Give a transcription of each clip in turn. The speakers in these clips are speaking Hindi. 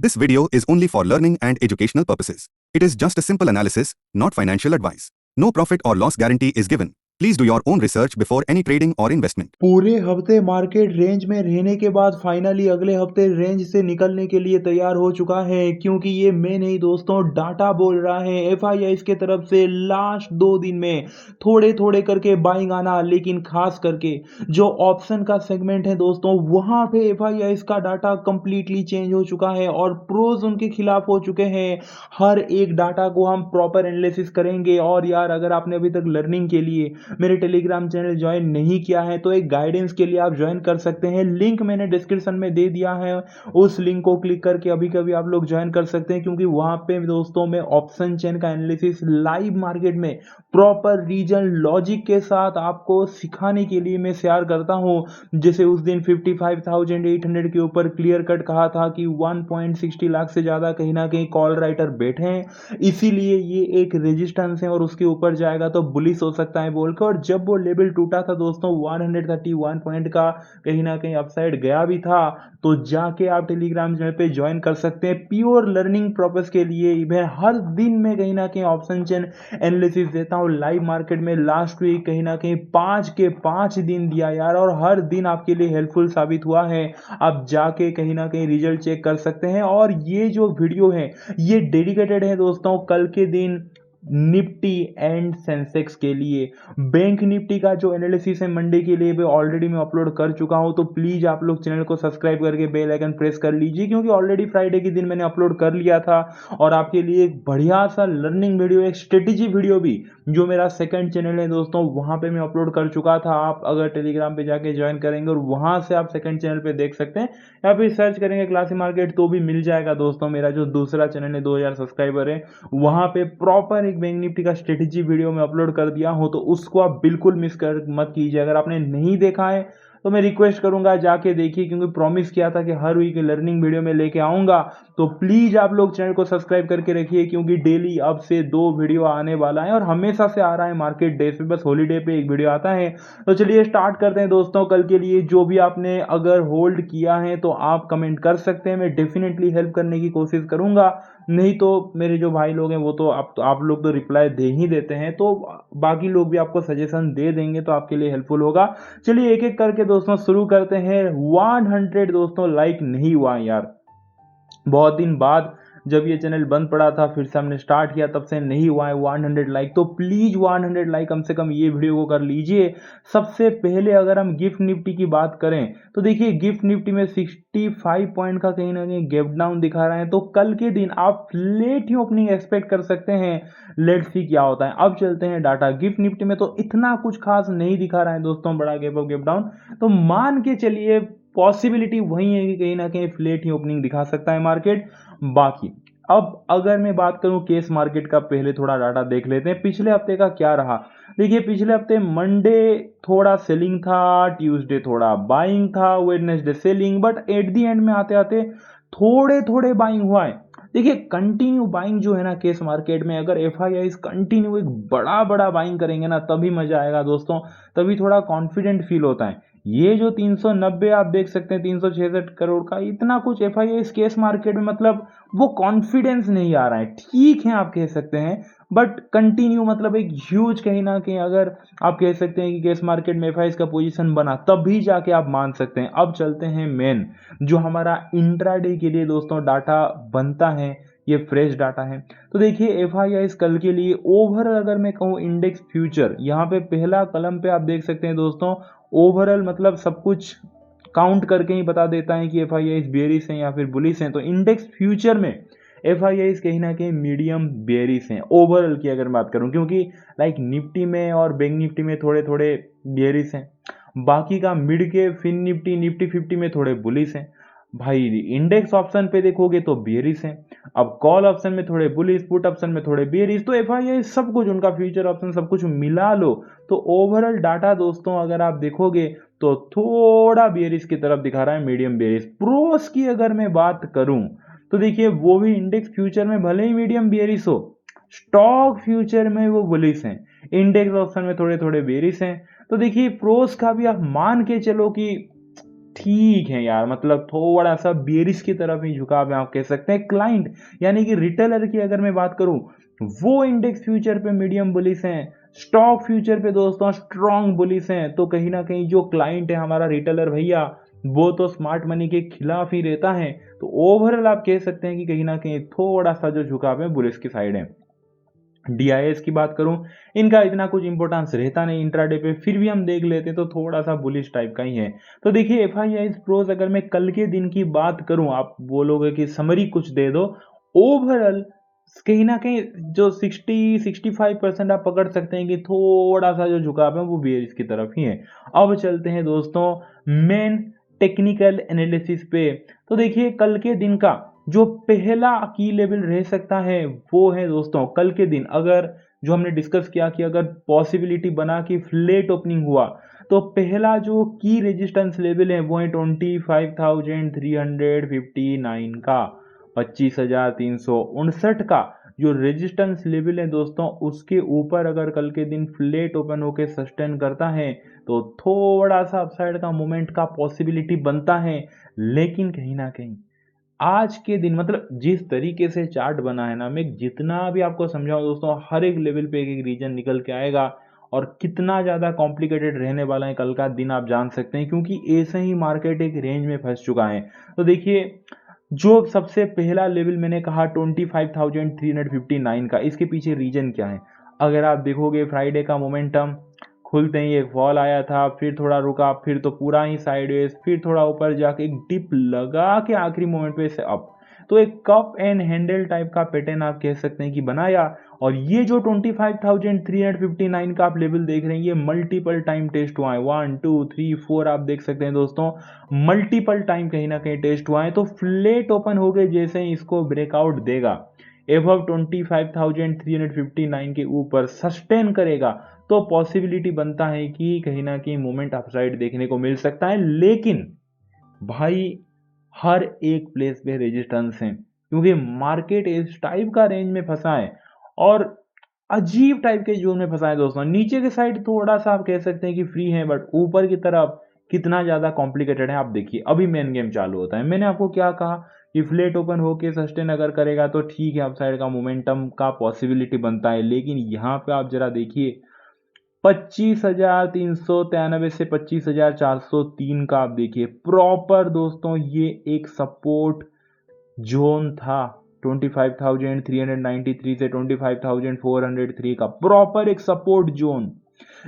This video is only for learning and educational purposes. It is just a simple analysis, not financial advice. No profit or loss guarantee is given. Please do your own research before any trading or investment. पूरे हफ्ते मार्केट रेंज में रहने के बाद फाइनली अगले हफ्ते रेंज से निकलने के लिए तैयार हो चुका है, क्योंकि ये मैं नहीं दोस्तों, डाटा बोल रहा है एफआईआईस के तरफ से। लास्ट 2 दिन में थोड़े थोड़े करके बाइंग आना, लेकिन खास करके जो ऑप्शन का सेगमेंट है दोस्तों, वहां पे एफआईआईस का डाटा कंप्लीटली चेंज हो चुका है और प्रोज उनके खिलाफ हो चुके हैं। हर एक डाटा को हम प्रॉपर एनालिसिस करेंगे। और यार, अगर आपने अभी तक लर्निंग के लिए मेरे टेलीग्राम चैनल ज्वाइन नहीं किया है तो एक गाइडेंस के लिए आप ज्वाइन कर सकते हैं। लिंक मैंने डिस्क्रिप्शन में दे दिया है, उस लिंक को क्लिक करके अभी कभी आप लोग ज्वाइन कर सकते हैं, क्योंकि वहां पे दोस्तों मैं ऑप्शन चेन का एनालिसिस लाइव मार्केट में प्रॉपर रीजन लॉजिक के साथ आपको सिखाने के लिए मैं शेयर करता हूं। जैसे उस दिन 55,800 के ऊपर क्लियर कट कहा था कि 1.60 लाख से ज्यादा कहीं ना कहीं कॉल राइटर बैठे हैं, इसीलिए ये एक रेजिस्टेंस है और उसके ऊपर जाएगा तो बुलिश हो सकता है बोल के। और जब वो लेवल टूटा था दोस्तों 131 पॉइंट का, कहीं ना कहीं अपसाइड गया भी था, तो जाके आप टेलीग्राम चैनल पे ज्वाइन कर सकते हैं। प्योर लर्निंग पर्पस के लिए मैं हर दिन में कहीं ना कहीं ऑप्शन चेन एनालिसिस देता हूँ लाइव मार्केट में। लास्ट वीक कहीं ना कहीं 5 के 5 दिन दिया यार, और हर दिन आपके लिए हेल्पफुल साबित हुआ है। आप जाके कहीं ना कहीं रिजल्ट चेक कर सकते हैं। और ये जो वीडियो है ये डेडिकेटेड है दोस्तों कल के दिन निफ्टी एंड सेंसेक्स के लिए। बैंक निफ्टी का जो एनालिसिस है मंडे के लिए वो ऑलरेडी मैं अपलोड कर चुका हूं, तो प्लीज आप लोग चैनल को सब्सक्राइब करके बेल आइकन प्रेस कर लीजिए, क्योंकि ऑलरेडी फ्राइडे के दिन मैंने अपलोड कर लिया था। और आपके लिए एक बढ़िया सा लर्निंग वीडियो, एक स्ट्रेटेजी वीडियो भी, जो मेरा सेकंड चैनल है दोस्तों वहां पे मैं अपलोड कर चुका था। आप अगर टेलीग्राम पे जाके ज्वाइन करेंगे और वहां से आप सेकंड चैनल पे देख सकते हैं, या फिर सर्च करेंगे क्लासी मार्केट तो भी मिल जाएगा दोस्तों। मेरा जो दूसरा चैनल है 2000 सब्सक्राइबर है, वहां पे प्रॉपर एक बैंक निफ्टी का स्ट्रेटेजी वीडियो में अपलोड कर दिया हूं, तो उसको आप बिल्कुल मिस कर मत कीजिए। अगर आपने नहीं देखा है तो मैं रिक्वेस्ट करूंगा जाके देखिए, क्योंकि प्रॉमिस किया था कि हर वीक लर्निंग वीडियो में लेके आऊंगा। तो प्लीज आप लोग चैनल को सब्सक्राइब करके रखिए, क्योंकि डेली अब से 2 वीडियो आने वाला है और हमेशा से आ रहा है मार्केट डे पे, बस हॉलीडे पे एक वीडियो आता है। तो चलिए स्टार्ट करते हैं दोस्तों कल के लिए। जो भी आपने अगर होल्ड किया है तो आप कमेंट कर सकते हैं, मैं डेफिनेटली हेल्प करने की कोशिश करूंगा। नहीं तो मेरे जो भाई लोग हैं वो तो आप लोग तो रिप्लाई दे ही देते हैं, तो बाकी लोग भी आपको सजेशन दे देंगे तो आपके लिए हेल्पफुल होगा। चलिए एक एक करके दोस्तों शुरू करते हैं। 100 दोस्तों लाइक नहीं हुआ यार, बहुत दिन बाद जब ये चैनल बंद पड़ा था फिर से हमने स्टार्ट किया, तब से नहीं हुआ है 100 लाइक। तो प्लीज 100 लाइक कम से कम ये वीडियो को कर लीजिए। सबसे पहले अगर हम गिफ्ट निफ्टी की बात करें तो देखिए गिफ्ट निफ्टी में 65 पॉइंट का कहीं ना कहीं गैप डाउन दिखा रहा है, तो कल के दिन आप लेट ही ओपनिंग एक्सपेक्ट कर सकते हैं। लेट्स सी क्या होता है। अब चलते हैं डाटा। गिफ्ट निफ्टी में तो इतना कुछ खास नहीं दिखा रहा है दोस्तों, बड़ा गैप अप गैप डाउन, तो मान के चलिए पॉसिबिलिटी वही है कि कहीं ना कहीं फ्लेट ही ओपनिंग दिखा सकता है मार्केट। बाकी अब अगर मैं बात करूं केस मार्केट का, पहले थोड़ा डाटा देख लेते हैं पिछले हफ्ते का क्या रहा। देखिए पिछले हफ्ते मंडे थोड़ा सेलिंग था, ट्यूसडे थोड़ा बाइंग था, Wednesday selling, but at the and में आते आते थोड़े थोड़े बाइंग हुआ है। देखिए कंटिन्यू बाइंग जो है ना केस मार्केट में, अगर एफआईआई कंटिन्यू एक बड़ा बड़ा बाइंग करेंगे ना तभी मजा आएगा दोस्तों, तभी थोड़ा कॉन्फिडेंट फील होता है। ये जो 390 आप देख सकते हैं 366 करोड़ का, इतना कुछ एफआईआई केस मार्केट में, मतलब वो कॉन्फिडेंस नहीं आ रहा है। ठीक है आप कह सकते हैं, बट कंटिन्यू मतलब एक ह्यूज कहीं ना कहीं, अगर आप कह सकते हैं कि केस मार्केट में एफआईआई का पोजीशन बना तभी जाके आप मान सकते हैं। अब चलते हैं मेन जो हमारा इंट्राडे के लिए दोस्तों डाटा बनता है, ये फ्रेश डाटा है। तो देखिए एफआईआई कल के लिए ओवरऑल अगर मैं कहूँ इंडेक्स फ्यूचर, यहाँ पे पहला कलम पे आप देख सकते हैं दोस्तों, ओवरऑल मतलब सब कुछ काउंट करके ही बता देता है कि एफआईआई बेरिश हैं या फिर बुलिश हैं। तो इंडेक्स फ्यूचर में एफआईआई कहीं ना कहीं मीडियम बेरिश हैं ओवरऑल की अगर बात करूं, क्योंकि लाइक निफ्टी में और बैंक निफ्टी में थोड़े थोड़े बेरिश हैं, बाकी का मिड के फिन निफ्टी निफ्टी 50 में थोड़े बुलिश हैं। भाई इंडेक्स ऑप्शन पे देखोगे तो बेरिश हैं, अब कॉल ऑप्शन में थोड़े बुलिश, पुट ऑप्शन में थोड़े बेरिश, तो एफआईआई सब कुछ उनका फ्यूचर ऑप्शन सब कुछ मिला लो तो ओवरऑल डाटा दोस्तों अगर आप देखोगे तो थोड़ा बेरिश की तरफ दिखा रहा है, मीडियम बेरिश। प्रोस की अगर मैं बात करूं तो देखिए वो भी इंडेक्स फ्यूचर में भले ही मीडियम बेरिश हो, स्टॉक फ्यूचर में वो बुलिश हैं, इंडेक्स ऑप्शन में थोड़े थोड़े बेरिश हैं। तो देखिए प्रोस का भी आप मान के चलो कि ठीक है यार, मतलब थोड़ा सा बेरिश की तरफ ही झुकाव है आप कह सकते हैं। क्लाइंट यानी कि रिटेलर की अगर मैं बात करूं, वो इंडेक्स फ्यूचर पे मीडियम बुलिश हैं, स्टॉक फ्यूचर पे दोस्तों स्ट्रॉन्ग बुलिश हैं। तो कहीं ना कहीं जो क्लाइंट है हमारा रिटेलर भैया, वो तो स्मार्ट मनी के खिलाफ ही रहता है। तो ओवरऑल आप कह सकते हैं कि कहीं ना कहीं थोड़ा सा जो झुकाव है बुलिश की साइड है। डीआईएस की बात करूं, इनका इतना कुछ इंपॉर्टेंस रहता नहीं इंट्राडे पे, फिर भी हम देख लेते तो थोड़ा सा बुलिश टाइप का ही है। तो देखिए एफआईआईज प्रोज अगर मैं कल के दिन की बात करूं, आप बोलोगे कि समरी कुछ दे दो, ओवरऑल कहीं ना कहीं जो 60-65% आप पकड़ सकते हैं कि थोड़ा सा जो झुकाव है वो बेयरिश की तरफ ही है। अब चलते हैं दोस्तों मेन टेक्निकल एनालिसिस पे। तो देखिए कल के दिन का जो पहला की लेवल रह सकता है वो है दोस्तों, कल के दिन अगर जो हमने डिस्कस किया कि अगर पॉसिबिलिटी बना कि फ्लैट ओपनिंग हुआ, तो पहला जो की रेजिस्टेंस लेवल है वो है 25,359 का, 25,359 का जो रेजिस्टेंस लेवल है दोस्तों, उसके ऊपर अगर कल के दिन फ्लैट ओपन होकर सस्टेन करता है तो थोड़ा सा अपसाइड का मोमेंट का पॉसिबिलिटी बनता है। लेकिन कहीं ना कहीं आज के दिन मतलब जिस तरीके से चार्ट बना है ना, मैं जितना भी आपको समझाऊं दोस्तों, हर एक लेवल पे एक एक रीजन निकल के आएगा और कितना ज़्यादा कॉम्प्लिकेटेड रहने वाला है कल का दिन आप जान सकते हैं, क्योंकि ऐसे ही मार्केट एक रेंज में फंस चुका है। तो देखिए जो सबसे पहला लेवल मैंने कहा 25,359 का, इसके पीछे रीजन क्या है? अगर आप देखोगे फ्राइडे का मोमेंटम, खुलते ही एक फॉल आया था, फिर थोड़ा रुका, फिर तो पूरा ही साइडवेज, फिर थोड़ा ऊपर जाके एक डिप लगा के आखिरी मोमेंट पे से अप। तो एक कप एंड हैंडल टाइप का पैटर्न आप कह सकते हैं कि बनाया। और ये जो 25,359 का आप लेवल देख रहे हैं, ये मल्टीपल टाइम टेस्ट हुआ है, 1 2 3 4 आप देख सकते हैं दोस्तों, मल्टीपल टाइम कहीं ना कहीं टेस्ट हुआ है। तो फ्लैट ओपन हो गए जैसे ही इसको ब्रेकआउट देगा, एबव 25,359 के ऊपर सस्टेन करेगा, तो पॉसिबिलिटी बनता है कि कहीं ना कहीं मोमेंट अपसाइड देखने को मिल सकता है। लेकिन भाई हर एक प्लेस पे रेजिस्टेंस है, क्योंकि मार्केट इस टाइप का रेंज में फंसा है और अजीब टाइप के जोन में फंसा है दोस्तों। नीचे के साइड थोड़ा सा आप कह सकते हैं कि फ्री है, बट ऊपर की तरफ कितना ज्यादा कॉम्प्लिकेटेड है आप देखिए। अभी मेन गेम चालू होता है, मैंने आपको क्या कहा कि फ्लैट ओपन होके सस्टेन अगर करेगा तो ठीक है, अपसाइड का मोमेंटम का पॉसिबिलिटी बनता है। लेकिन यहाँ पे आप जरा देखिए 25,393 से 25,403 का आप देखिए प्रॉपर दोस्तों, ये एक सपोर्ट जोन था। 25,393 से 25,403 का प्रॉपर एक सपोर्ट जोन,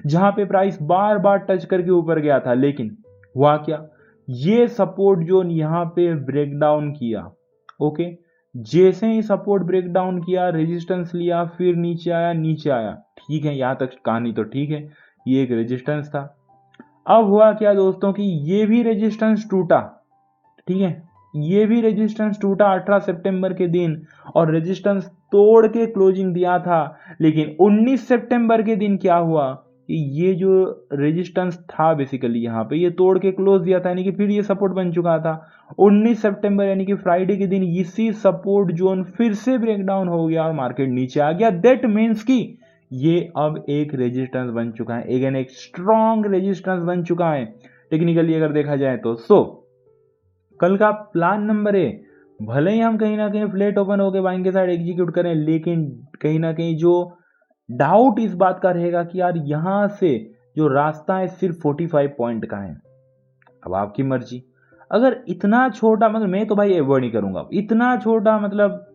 जहां पे प्राइस बार बार टच करके ऊपर गया था। लेकिन हुआ क्या, ये सपोर्ट जोन यहां पे ब्रेक डाउन किया। ओके, जैसे ही सपोर्ट ब्रेक डाउन किया, रेजिस्टेंस लिया, फिर नीचे आया, नीचे आया। ठीक है, यहां तक कहानी तो ठीक है, ये एक रेजिस्टेंस था। अब हुआ क्या दोस्तों कि ये भी रेजिस्टेंस टूटा। ठीक है, ये भी रेजिस्टेंस टूटा 18 सितंबर के दिन, और रेजिस्टेंस तोड़ के क्लोजिंग दिया था। लेकिन 19 सितंबर के दिन क्या हुआ कि ये जो रेजिस्टेंस था बेसिकली यहाँ पे, ये तोड़ के क्लोज दिया था, यानी कि फिर ये सपोर्ट बन चुका था। 19 सितंबर यानी कि फ्राइडे के दिन इसी सपोर्ट जोन फिर से ब्रेकडाउन हो गया और मार्केट नीचे आ गया। दैट मीन्स कि ये अब एक रेजिस्टेंस बन चुका है, अगेन एक स्ट्रॉन्ग रेजिस्टेंस बन चुका है टेक्निकली अगर देखा जाए तो। कल का प्लान नंबर है, भले ही हम कहीं ना कहीं फ्लैट ओपन होकर बाइंग के साइड एग्जीक्यूट करें, लेकिन कहीं ना कहीं जो डाउट इस बात का रहेगा कि यार यहां से जो रास्ता है सिर्फ 45 पॉइंट का है। अब आपकी मर्जी, अगर इतना छोटा, मतलब मैं तो भाई अवॉइड नहीं करूंगा, इतना छोटा मतलब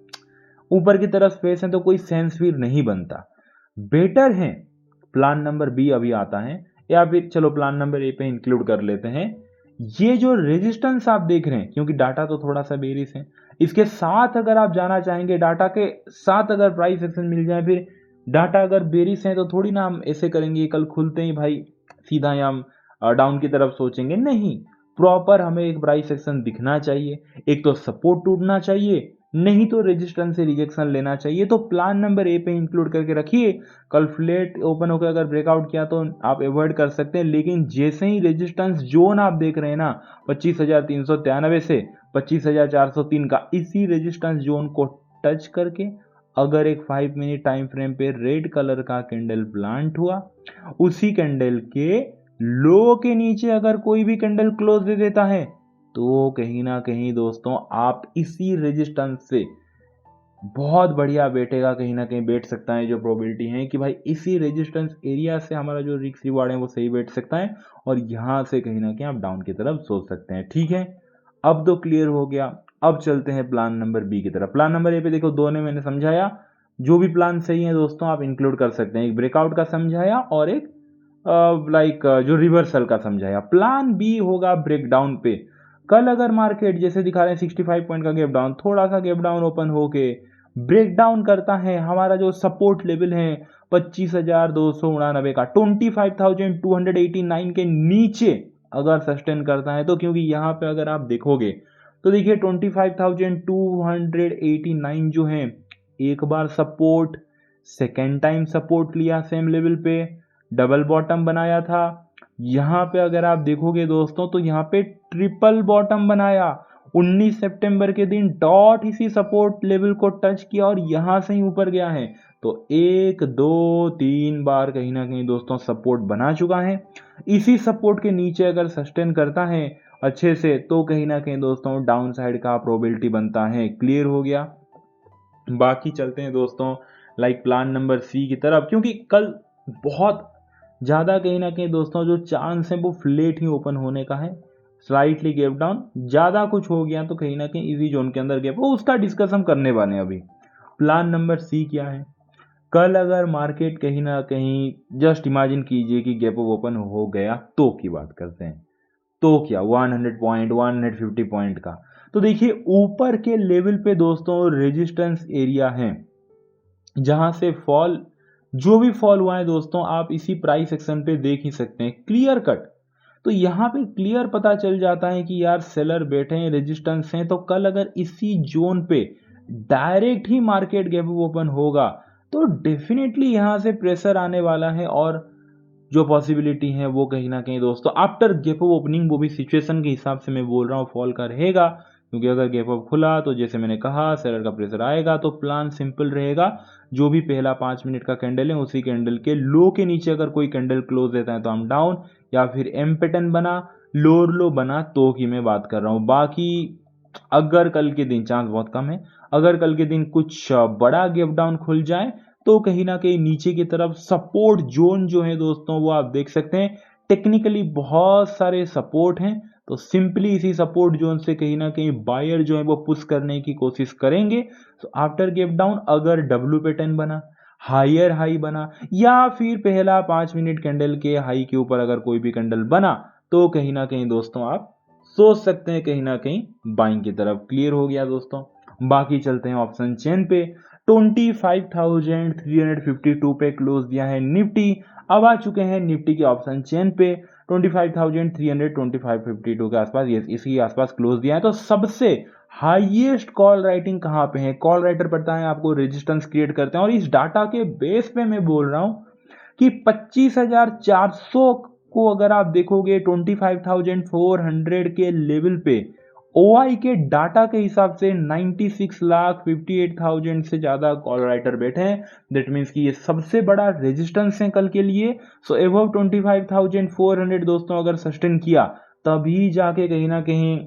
ऊपर की तरफ स्पेस है तो कोई सेंस फिर नहीं बनता। बेटर है प्लान नंबर बी अभी आता है, या फिर चलो प्लान नंबर ए पे इंक्लूड कर लेते हैं। ये जो रेजिस्टेंस आप देख रहे हैं, क्योंकि डाटा तो थोड़ा सा बेरिस है, इसके साथ अगर आप जाना चाहेंगे, डाटा के साथ अगर प्राइस एक्शन मिल जाए, फिर डाटा अगर बेरिस है तो थोड़ी ना हम ऐसे करेंगे कल खुलते ही भाई सीधा ही हम डाउन की तरफ सोचेंगे, नहीं। प्रॉपर हमें एक प्राइस एक्शन दिखना चाहिए, एक तो सपोर्ट टूटना चाहिए, नहीं तो रेजिस्टेंस से रिजेक्शन लेना चाहिए। तो प्लान नंबर ए पे इंक्लूड करके रखिए। कल फ्लैट ओपन होकर अगर ब्रेकआउट किया तो आप अवॉइड कर सकते हैं, लेकिन जैसे ही रेजिस्टेंस जोन आप देख रहे हैं ना 25,393 से 25,403 का, इसी रेजिस्टेंस जोन को टच करके अगर एक 5 मिनट टाइम फ्रेम पे रेड कलर का कैंडल प्लांट हुआ, उसी कैंडल के लो के नीचे अगर कोई भी कैंडल क्लोज दे देता है तो कहीं ना कहीं दोस्तों आप इसी रेजिस्टेंस से बहुत बढ़िया बैठेगा, कहीं ना कहीं बैठ सकता है। जो प्रोबेबिलिटी है कि भाई इसी रेजिस्टेंस एरिया से हमारा जो रिस्क रिवार्ड है वो सही बैठ सकता है और यहाँ से कहीं ना कहीं आप डाउन की तरफ सोच सकते हैं। ठीक है, अब तो क्लियर हो गया। अब चलते हैं प्लान नंबर बी की तरफ। प्लान नंबर ए पे देखो, दो ने मैंने समझाया, जो भी प्लान सही है दोस्तों आप इंक्लूड कर सकते हैं। एक ब्रेकआउट का समझाया और एक जो रिवर्सल का समझाया। प्लान बी होगा ब्रेकडाउन पे। कल अगर मार्केट जैसे दिखा रहे हैं 65 पॉइंट का गैप डाउन, थोड़ा सा गैप डाउन ओपन होके ब्रेक डाउन करता है, हमारा जो सपोर्ट लेवल है 25,299 का 25,289 के नीचे अगर सस्टेन करता है तो, क्योंकि यहाँ पे अगर आप देखोगे तो देखिए 25,289 जो है एक बार सपोर्ट, सेकेंड टाइम सपोर्ट लिया सेम लेवल पे, डबल बॉटम बनाया था। यहाँ पे अगर आप देखोगे दोस्तों तो यहाँ पे ट्रिपल बॉटम बनाया 19 सितंबर के दिन, डॉट इसी सपोर्ट लेवल को टच किया और यहां से ही ऊपर गया है। तो 1 2 3 बार कहीं ना कहीं दोस्तों सपोर्ट बना चुका है। इसी सपोर्ट के नीचे अगर सस्टेन करता है अच्छे से तो कहीं ना कहीं दोस्तों डाउन साइड का प्रोबेबिलिटी बनता है। क्लियर हो गया। बाकी चलते हैं दोस्तों प्लान नंबर सी की तरफ, क्योंकि कल बहुत ज़्यादा कहीं ना कहीं दोस्तों जो चांस है वो फ्लेट ही ओपन होने का है। स्लाइटली गैप डाउन, ज़्यादा कुछ हो गया तो कहीं ना कहीं इजी जोन के अंदर गैप हो, उसका डिस्कस हम करने वाले हैं अभी। प्लान नंबर सी क्या है? कल अगर मार्केट कहीं ना कहीं जस्ट इमेजिन कीजिए कि गैप ओपन हो गया तो की बात करते हैं, तो क्या 100 पॉइंट 150 पॉइंट का, तो देखिए ऊपर के लेवल पे दोस्तों रेजिस्टेंस एरिया है जहां से फॉल, जो भी फॉल हुआ है दोस्तों आप इसी प्राइस सेक्शन पे देख ही सकते हैं क्लियर कट। तो यहाँ पे क्लियर पता चल जाता है कि यार सेलर बैठे हैं, रेजिस्टेंस हैं, तो कल अगर इसी जोन पे डायरेक्ट ही मार्केट गैप ओपन होगा तो डेफिनेटली यहाँ से प्रेशर आने वाला है और जो पॉसिबिलिटी है वो कहीं ना कहीं दोस्तों आफ्टर गैप ओपनिंग, वो भी सिचुएशन के हिसाब से मैं बोल रहा हूँ, फॉल का रहेगा। क्योंकि अगर गैप अप खुला तो जैसे मैंने कहा सेलर का प्रेशर आएगा, तो प्लान सिंपल रहेगा। जो भी पहला 5 मिनट का कैंडल है उसी कैंडल के लो के नीचे अगर कोई कैंडल क्लोज देता है तो हम डाउन, या फिर एम पैटर्न बना, लोअर लो बना तो की मैं बात कर रहा हूँ। बाकी अगर कल के दिन चांस बहुत कम है, अगर कल के दिन कुछ बड़ा गैप डाउन खुल जाए तो कहीं ना कहीं नीचे की तरफ सपोर्ट जोन जो है दोस्तों वो आप देख सकते हैं। टेक्निकली बहुत सारे सपोर्ट हैं, तो सिंपली इसी सपोर्ट जोन से कहीं ना कहीं बायर जो है वो पुश करने की कोशिश करेंगे। तो आफ्टर गैप डाउन अगर डब्ल्यू पैटर्न बना, हायर हाई बना, या फिर पहला 5 मिनट कैंडल के हाई के ऊपर अगर कोई भी कैंडल बना तो कहीं ना कहीं दोस्तों आप सोच सकते हैं कहीं ना कहीं बाइंग की तरफ। क्लियर हो गया दोस्तों। बाकी चलते हैं ऑप्शन चेन पे। 25,352 पे क्लोज दिया है निफ्टी। अब आ चुके हैं निफ्टी के ऑप्शन चेन पे 25,325.52 के आसपास, ये इसी आसपास क्लोज दिया है। तो सबसे हाईएस्ट कॉल राइटिंग कहां पे है? कॉल राइटर पता है आपको रेजिस्टेंस क्रिएट करते हैं, और इस डाटा के बेस पे मैं बोल रहा हूं कि 25,400 को अगर आप देखोगे 25,400 के लेवल पे ओआई के डाटा के हिसाब से 96,58,000 से ज्यादा कॉल राइटर बैठे हैं। दैट मीन्स कि ये सबसे बड़ा रेजिस्टेंस है कल के लिए। सो एबव 25,400 दोस्तों अगर सस्टेन किया तभी जाके कहीं ना कहीं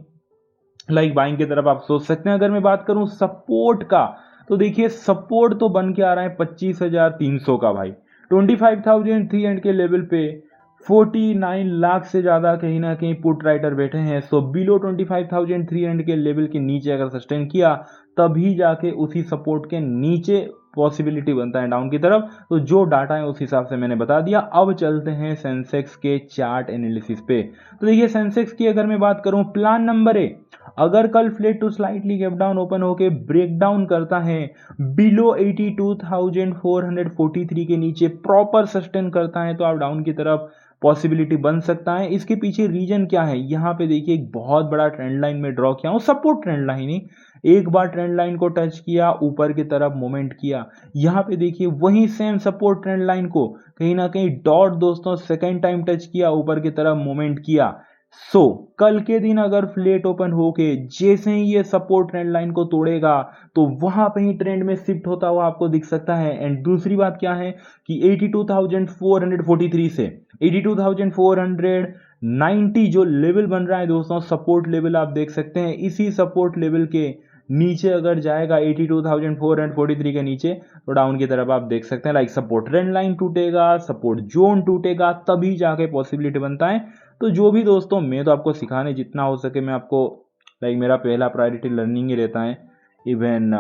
बाइंग की तरफ आप सोच सकते हैं। अगर मैं बात करूं सपोर्ट का, तो देखिए सपोर्ट तो बन के आ रहा है 25,300 का भाई। 25,300 के लेवल पे 49 लाख से ज़्यादा कहीं ना कहीं पुट राइटर बैठे हैं। सो बिलो 25,300 के लेवल के नीचे अगर सस्टेन किया तभी जाके उसी सपोर्ट के नीचे पॉसिबिलिटी बनता है डाउन की तरफ। तो जो डाटा है उस हिसाब से मैंने बता दिया। अब चलते हैं सेंसेक्स के चार्ट एनालिसिस पे। तो देखिए सेंसेक्स की अगर मैं बात करूं प्लान नंबर ए, अगर कल flat to slightly gap down open होके ब्रेक डाउन करता है बिलो 82,443 के नीचे प्रॉपर सस्टेन करता है तो आप डाउन की तरफ पॉसिबिलिटी बन सकता है। इसके पीछे रीजन क्या है? यहाँ पे देखिए एक बहुत बड़ा ट्रेंड लाइन में ड्रॉ किया हूँ, सपोर्ट ट्रेंड लाइन ही, एक बार ट्रेंड लाइन को टच किया ऊपर की तरफ मूवमेंट किया। यहाँ पे देखिए वही सेम सपोर्ट ट्रेंड लाइन को कहीं ना कहीं डॉट दोस्तों सेकेंड टाइम टच किया ऊपर की तरफ मूवमेंट किया। कल के दिन अगर फ्लैट ओपन होके जैसे ही ये सपोर्ट ट्रेंड लाइन को तोड़ेगा तो वहां पे ही ट्रेंड में शिफ्ट होता हुआ आपको दिख सकता है। एंड दूसरी बात क्या है कि 82,443 से 82,490 जो लेवल बन रहा है दोस्तों, सपोर्ट लेवल आप देख सकते हैं। इसी सपोर्ट लेवल के नीचे अगर जाएगा 82,443 के नीचे तो डाउन की तरफ आप देख सकते हैं, लाइक सपोर्ट ट्रेंड लाइन टूटेगा, सपोर्ट जोन टूटेगा, तभी जाके पॉसिबिलिटी बनता है। तो जो भी दोस्तों मैं तो आपको सिखाने जितना हो सके मैं आपको, लाइक मेरा पहला प्रायोरिटी लर्निंग ही रहता है, इवन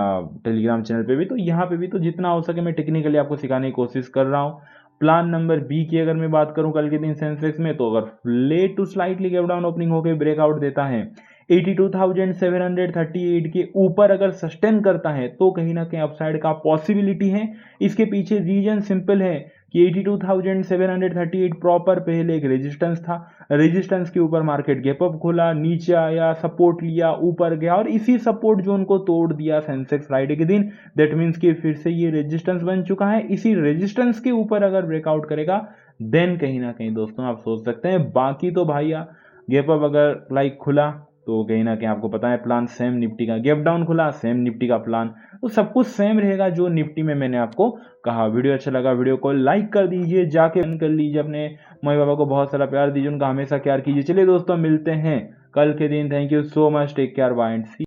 टेलीग्राम चैनल पे भी, तो यहाँ पे भी तो जितना हो सके मैं टेक्निकली आपको सिखाने की कोशिश कर रहा हूँ। प्लान नंबर बी की अगर मैं बात करूं कल के दिन सेंसेक्स में, तो अगर late to slightly gap down opening होकर ब्रेकआउट देता है 82,738 के ऊपर अगर सस्टेन करता है तो कहीं ना कहीं अपसाइड का पॉसिबिलिटी है। इसके पीछे रीजन सिंपल है कि 82,738 प्रॉपर पहले एक रेजिस्टेंस था, रेजिस्टेंस के ऊपर मार्केट गैप अप खोला, नीचे आया, सपोर्ट लिया, ऊपर गया और इसी सपोर्ट जोन को तोड़ दिया सेंसेक्स फ्राइडे के दिन। दैट मीन्स कि फिर से ये रेजिस्टेंस बन चुका है। इसी रेजिस्टेंस के ऊपर अगर ब्रेकआउट करेगा देन कहीं ना कहीं दोस्तों आप सोच सकते हैं। बाकी तो भैया गैप अप अगर लाइक खुला तो कहीं ना कहीं आपको पता है प्लान सेम निफ्टी का, गैप डाउन खुला सेम निफ्टी का प्लान, तो सब कुछ सेम रहेगा जो निफ्टी में मैंने आपको कहा। वीडियो अच्छा लगा वीडियो को लाइक कर दीजिए, जाके बंद कर लीजिए, अपने मम्मी पापा को बहुत सारा प्यार दीजिए, उनका हमेशा केयर कीजिए। चलिए दोस्तों मिलते हैं कल के दिन। Thank you so much, take care, bye and C.